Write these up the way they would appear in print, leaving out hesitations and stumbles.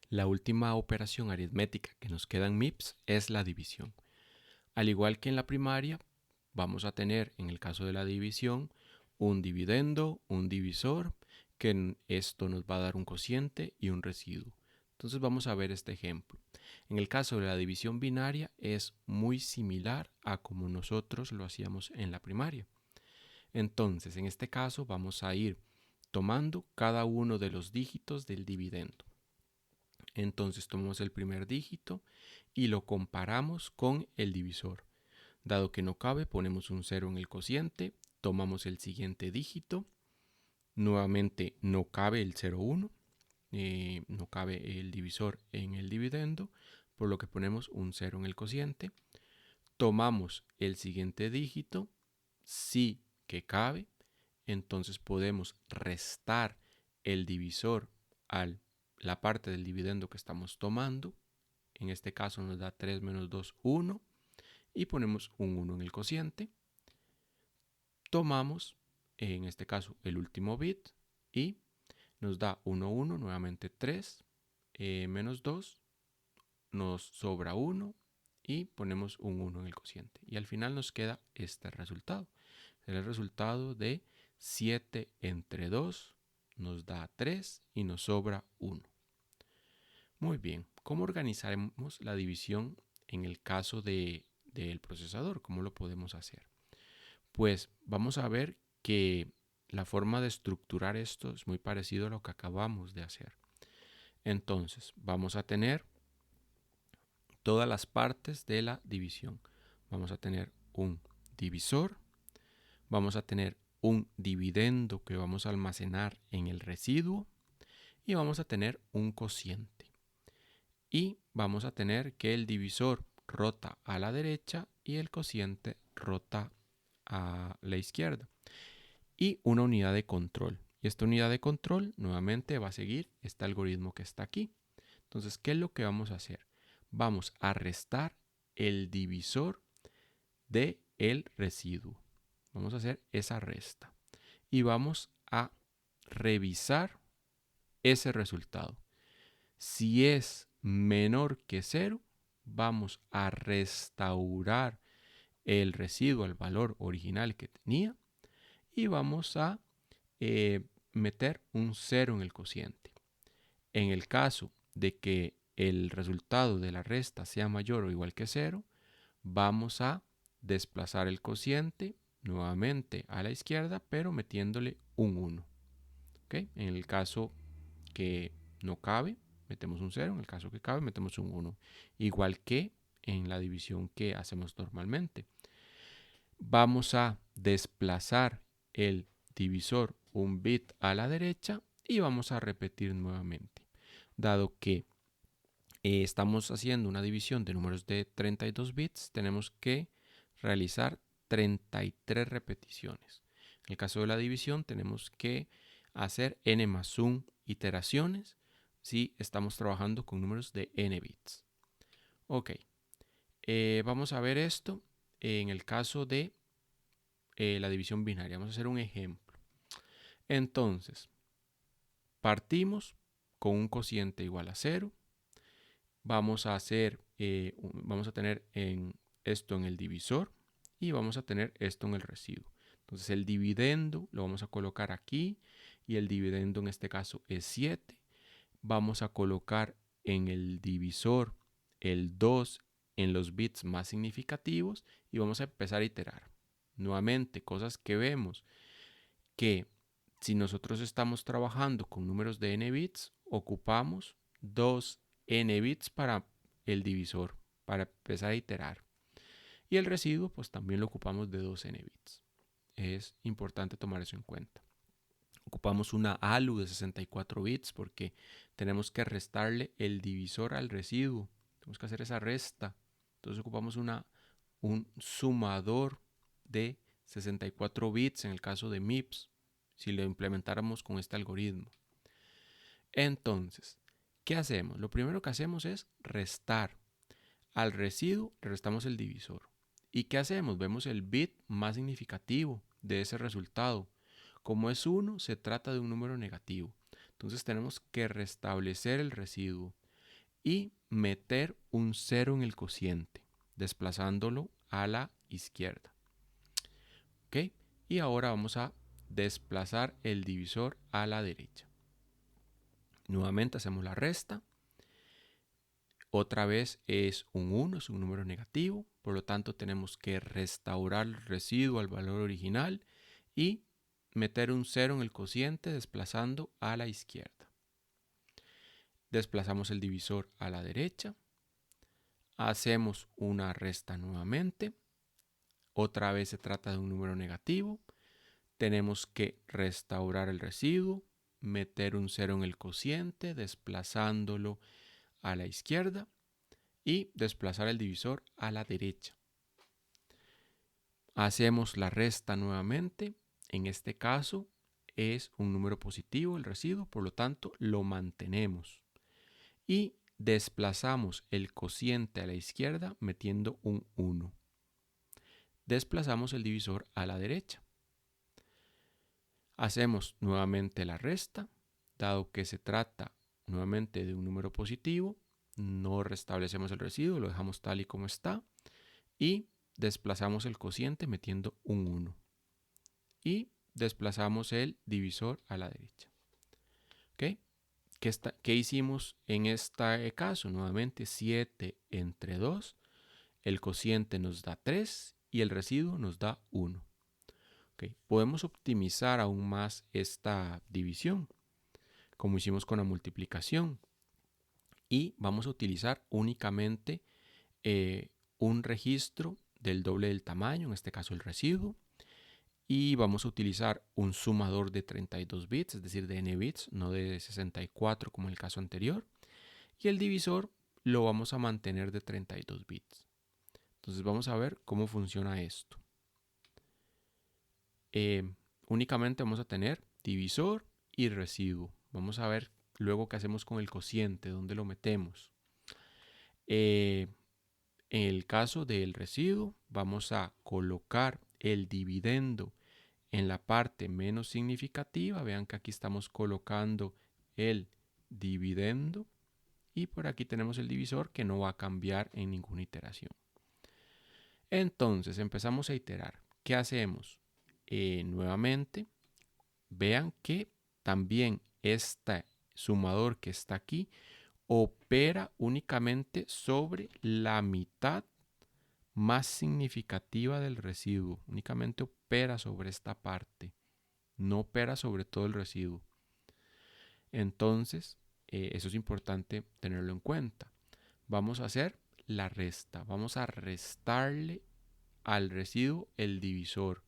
La última operación aritmética que nos queda en MIPS es la división. Al igual que en la primaria, vamos a tener en el caso de la división un dividendo, un divisor, que esto nos va a dar un cociente y un residuo. Entonces vamos a ver este ejemplo. En el caso de la división binaria es muy similar a como nosotros lo hacíamos en la primaria. Entonces en este caso vamos a ir tomando cada uno de los dígitos del dividendo. Entonces tomamos el primer dígito y lo comparamos con el divisor. Dado que no cabe, ponemos un 0 en el cociente, tomamos el siguiente dígito, nuevamente no cabe el 0,1, no cabe el divisor en el dividendo, por lo que ponemos un 0 en el cociente, tomamos el siguiente dígito, sí que cabe, entonces podemos restar el divisor a la parte del dividendo que estamos tomando. En este caso nos da 3 menos 2, 1. Y ponemos un 1 en el cociente. Tomamos, en este caso, el último bit y nos da 1, 1, nuevamente 3, menos 2, nos sobra 1 y ponemos un 1 en el cociente. Y al final nos queda este resultado. El resultado de 7 entre 2 nos da 3 y nos sobra 1. Muy bien, ¿cómo organizaremos la división en el caso del procesador? ¿Cómo lo podemos hacer? Pues vamos a ver que la forma de estructurar esto es muy parecido a lo que acabamos de hacer. Entonces, vamos a tener todas las partes de la división. Vamos a tener un divisor, vamos a tener un dividendo que vamos a almacenar en el residuo y vamos a tener un cociente. Y vamos a tener que el divisor rota a la derecha y el cociente rota a la izquierda. Y una unidad de control. Y esta unidad de control nuevamente va a seguir este algoritmo que está aquí. Entonces, ¿qué es lo que vamos a hacer? Vamos a restar el divisor del residuo. Vamos a hacer esa resta. Y vamos a revisar ese resultado. Si es menor que 0, vamos a restaurar el residuo al valor original que tenía y vamos a meter un 0 en el cociente. En el caso de que el resultado de la resta sea mayor o igual que 0, vamos a desplazar el cociente nuevamente a la izquierda, pero metiéndole un 1. ¿Okay? En el caso que no cabe, metemos un 0. En el caso que cabe, metemos un 1. Igual que en la división que hacemos normalmente. Vamos a desplazar el divisor un bit a la derecha y vamos a repetir nuevamente. Dado que estamos haciendo una división de números de 32 bits, tenemos que realizar 33 repeticiones. En el caso de la división tenemos que hacer n más 1 iteraciones si estamos trabajando con números de n bits. Ok, vamos a ver esto en el caso de la división binaria. Vamos a hacer un ejemplo. Entonces, partimos con un cociente igual a 0. Vamos a tener esto en el divisor y vamos a tener esto en el residuo. Entonces el dividendo lo vamos a colocar aquí y el dividendo en este caso es 7. Vamos a colocar en el divisor el 2 en los bits más significativos y vamos a empezar a iterar. Nuevamente, cosas que vemos que si nosotros estamos trabajando con números de n bits, ocupamos 2 n bits para el divisor, para empezar a iterar. Y el residuo, pues también lo ocupamos de 2 n bits. Es importante tomar eso en cuenta. Ocupamos una ALU de 64 bits porque tenemos que restarle el divisor al residuo. Tenemos que hacer esa resta. Entonces ocupamos un sumador de 64 bits en el caso de MIPS, si lo implementáramos con este algoritmo. Entonces, ¿qué hacemos? Lo primero que hacemos es restar. Al residuo le restamos el divisor. ¿Y qué hacemos? Vemos el bit más significativo de ese resultado. Como es 1, se trata de un número negativo. Entonces tenemos que restablecer el residuo. y meter un 0 en el cociente, desplazándolo a la izquierda. ¿Ok? Y ahora vamos a desplazar el divisor a la derecha. Nuevamente hacemos la resta. Otra vez es un 1, es un número negativo. Por lo tanto, tenemos que restaurar el residuo al valor original y meter un 0 en el cociente desplazando a la izquierda. Desplazamos el divisor a la derecha. Hacemos una resta nuevamente. Otra vez se trata de un número negativo. Tenemos que restaurar el residuo, meter un 0 en el cociente, desplazándolo a la izquierda y desplazar el divisor a la derecha. Hacemos la resta nuevamente. En este caso es un número positivo el residuo, por lo tanto lo mantenemos. Y desplazamos el cociente a la izquierda metiendo un 1. Desplazamos el divisor a la derecha. Hacemos nuevamente la resta, dado que se trata nuevamente de un número positivo, no restablecemos el residuo, lo dejamos tal y como está y desplazamos el cociente metiendo un 1 y desplazamos el divisor a la derecha. ¿Okay? ¿Qué hicimos en este caso? Nuevamente 7 entre 2, el cociente nos da 3 y el residuo nos da 1. Okay. Podemos optimizar aún más esta división, como hicimos con la multiplicación. Y vamos a utilizar únicamente un registro del doble del tamaño, en este caso el residuo. Y vamos a utilizar un sumador de 32 bits, es decir, de n bits, no de 64 como en el caso anterior. Y el divisor lo vamos a mantener de 32 bits. Entonces vamos a ver cómo funciona esto. Únicamente vamos a tener divisor y residuo. Vamos a ver luego qué hacemos con el cociente, dónde lo metemos. En el caso del residuo, vamos a colocar el dividendo en la parte menos significativa. Vean que aquí estamos colocando el dividendo y por aquí tenemos el divisor que no va a cambiar en ninguna iteración. Entonces empezamos a iterar. ¿Qué hacemos? Nuevamente, vean que también este sumador que está aquí opera únicamente sobre la mitad más significativa del residuo. Únicamente opera sobre esta parte. No opera sobre todo el residuo. Entonces, eso es importante tenerlo en cuenta. Vamos a hacer la resta. Vamos a restarle al residuo el divisor.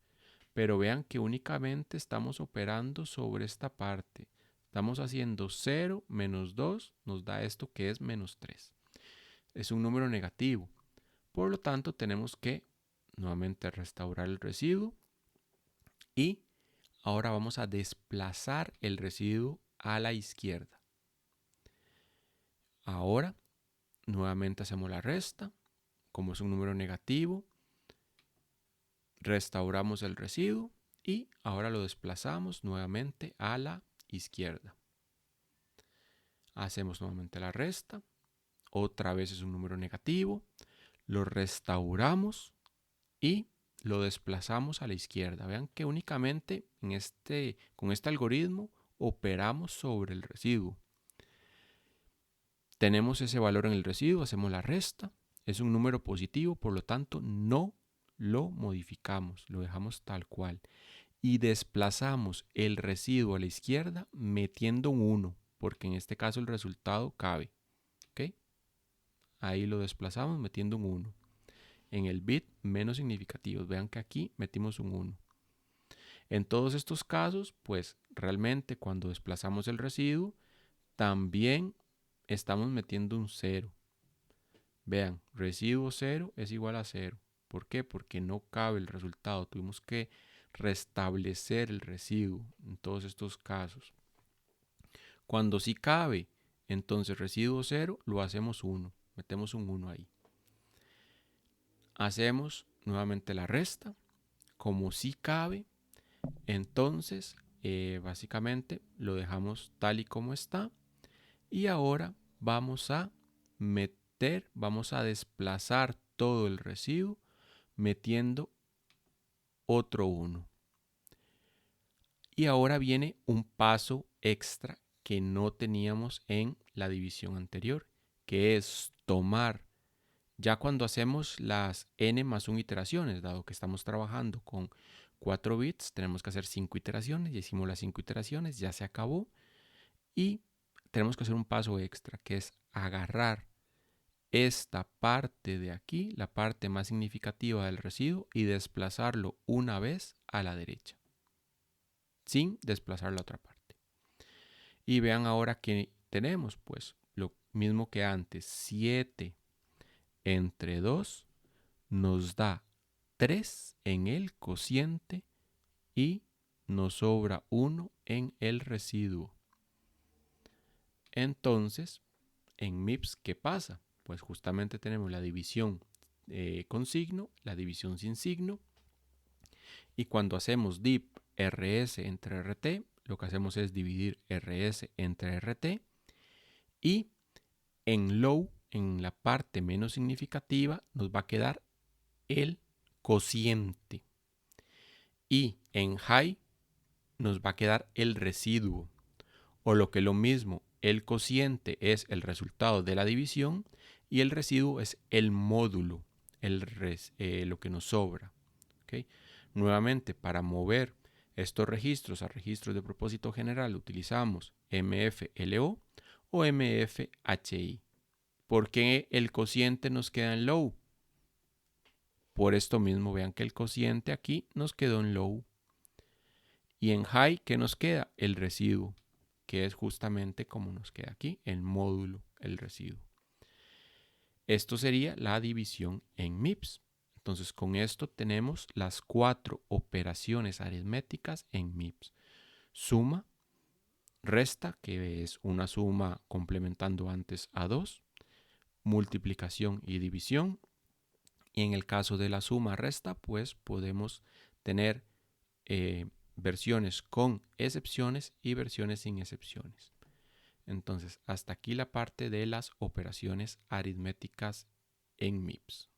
Pero vean que únicamente estamos operando sobre esta parte. Estamos haciendo 0 menos 2, nos da esto que es menos 3. Es un número negativo. Por lo tanto, tenemos que nuevamente restaurar el residuo. Y ahora vamos a desplazar el residuo a la izquierda. Ahora, nuevamente hacemos la resta. Como es un número negativo, restauramos el residuo y ahora lo desplazamos nuevamente a la izquierda. Hacemos nuevamente la resta. Otra vez es un número negativo. Lo restauramos y lo desplazamos a la izquierda. Vean que únicamente con este algoritmo operamos sobre el residuo. Tenemos ese valor en el residuo, hacemos la resta. Es un número positivo, por lo tanto no lo modificamos, lo dejamos tal cual. Y desplazamos el residuo a la izquierda metiendo un 1, porque en este caso el resultado cabe. ¿Okay? Ahí lo desplazamos metiendo un 1. En el bit menos significativo, vean que aquí metimos un 1. En todos estos casos, pues realmente cuando desplazamos el residuo, también estamos metiendo un 0. Vean, residuo 0 es igual a 0. ¿Por qué? Porque no cabe el resultado. Tuvimos que restablecer el residuo en todos estos casos. Cuando sí cabe, entonces residuo 0 lo hacemos 1. Metemos un 1 ahí. Hacemos nuevamente la resta. Como sí cabe, entonces básicamente lo dejamos tal y como está. Y ahora vamos a vamos a desplazar todo el residuo metiendo otro 1. Y ahora viene un paso extra que no teníamos en la división anterior, que es tomar, ya cuando hacemos las n más 1 iteraciones, dado que estamos trabajando con 4 bits, tenemos que hacer 5 iteraciones, ya hicimos las 5 iteraciones, ya se acabó, y tenemos que hacer un paso extra, que es agarrar esta parte de aquí, la parte más significativa del residuo, y desplazarlo una vez a la derecha, sin desplazar la otra parte. Y vean ahora que tenemos, pues, lo mismo que antes, 7 entre 2 nos da 3 en el cociente y nos sobra 1 en el residuo. Entonces, en MIPS, ¿qué pasa? Pues justamente tenemos la división con signo, la división sin signo, y cuando hacemos div rs entre rt, lo que hacemos es dividir rs entre rt, y en low, en la parte menos significativa, nos va a quedar el cociente, y en high nos va a quedar el residuo, o lo que es lo mismo, el cociente es el resultado de la división y el residuo es el módulo, lo que nos sobra. ¿Okay? Nuevamente, para mover estos registros a registros de propósito general utilizamos mflo o mfhi. ¿Por qué el cociente nos queda en low? Por esto mismo, vean que el cociente aquí nos quedó en low. Y en high, ¿qué nos queda? El residuo, que es justamente como nos queda aquí, el módulo, el residuo. Esto sería la división en MIPS. Entonces, con esto tenemos las 4 operaciones aritméticas en MIPS. Suma, resta, que es una suma complementando antes a 2, multiplicación y división. Y en el caso de la suma resta, pues podemos tener versiones con excepciones y versiones sin excepciones. Entonces, hasta aquí la parte de las operaciones aritméticas en MIPS.